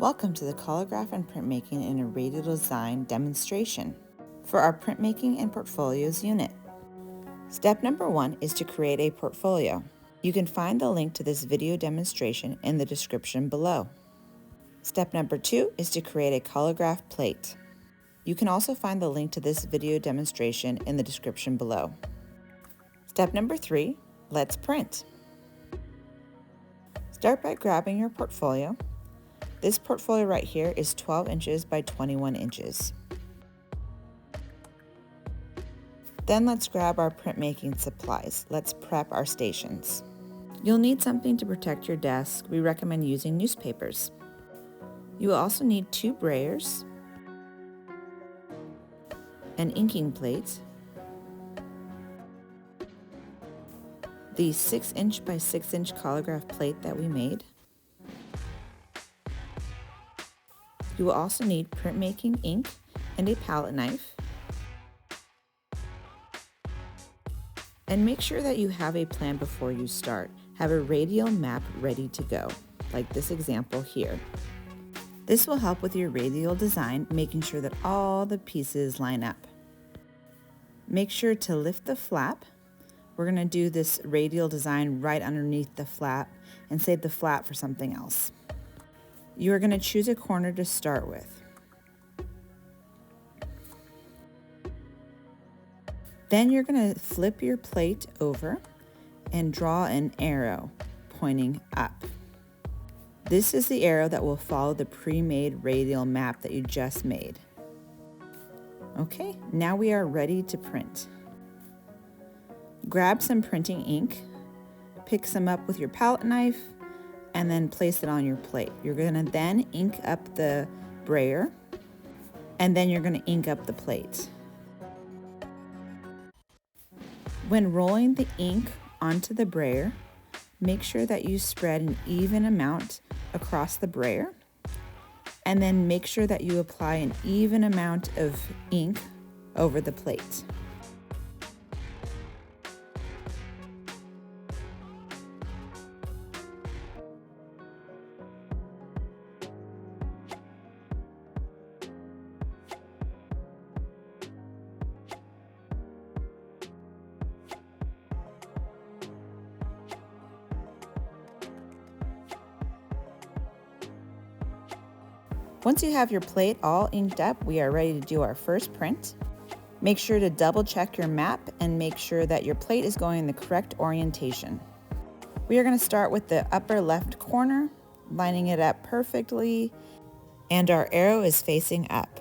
Welcome to the Collagraph and Printmaking in a Radial Design demonstration for our Printmaking and Portfolios unit. Step number 1 is to create a portfolio. You can find the link to this video demonstration in the description below. Step number 2 is to create a Collagraph plate. You can also find the link to this video demonstration in the description below. Step number 3, let's print. Start by grabbing your portfolio. This portfolio right here is 12 inches by 21 inches. Then let's grab our printmaking supplies. Let's prep our stations. You'll need something to protect your desk. We recommend using newspapers. You will also need 2 brayers, an inking plate, the 6-inch by 6-inch Collagraph plate that we made. You will also need printmaking ink and a palette knife. And make sure that you have a plan before you start. Have a radial map ready to go, like this example here. This will help with your radial design, making sure that all the pieces line up. Make sure to lift the flap. We're going to do this radial design right underneath the flap and save the flap for something else. You are going to choose a corner to start with. Then you're going to flip your plate over and draw an arrow pointing up. This is the arrow that will follow the pre-made radial map that you just made. Okay, now we are ready to print. Grab some printing ink, pick some up with your palette knife, and then place it on your plate. You're going to then ink up the brayer, and then you're going to ink up the plate. When rolling the ink onto the brayer, make sure that you spread an even amount across the brayer, and then make sure that you apply an even amount of ink over the plate. Once you have your plate all inked up, we are ready to do our first print. Make sure to double check your map and make sure that your plate is going in the correct orientation. We are going to start with the upper left corner, lining it up perfectly, and our arrow is facing up.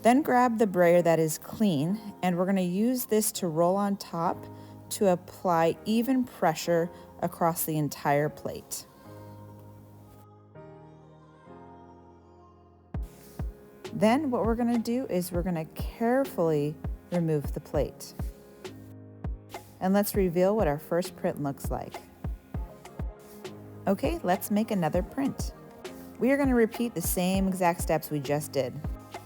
Then grab the brayer that is clean, and we're going to use this to roll on top to apply even pressure across the entire plate. Then what we're going to do is we're going to carefully remove the plate. And let's reveal what our first print looks like. Okay, let's make another print. We are going to repeat the same exact steps we just did.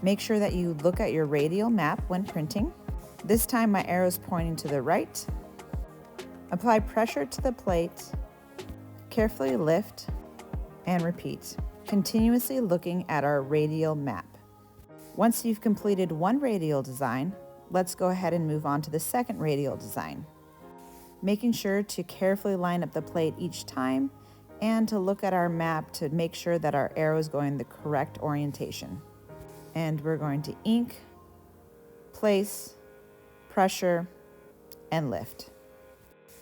Make sure that you look at your radial map when printing. This time my arrow is pointing to the right. Apply pressure to the plate. Carefully lift and repeat, continuously looking at our radial map. Once you've completed one radial design, let's go ahead and move on to the second radial design. Making sure to carefully line up the plate each time and to look at our map to make sure that our arrow is going the correct orientation. And we're going to ink, place, pressure, and lift.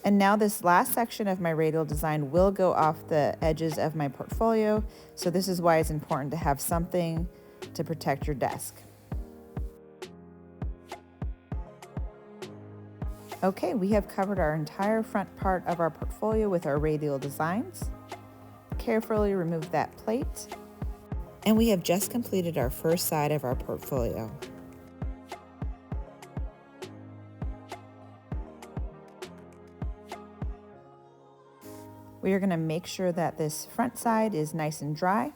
And now this last section of my radial design will go off the edges of my portfolio, so this is why it's important to have something to protect your desk. Okay, we have covered our entire front part of our portfolio with our radial designs. Carefully remove that plate, and we have just completed our first side of our portfolio. We are going to make sure that this front side is nice and dry.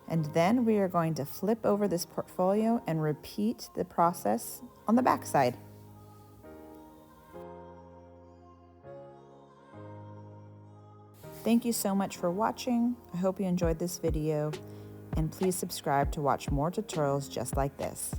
And then we are going to flip over this portfolio and repeat the process on the back side. Thank you so much for watching. I hope you enjoyed this video, and please subscribe to watch more tutorials just like this.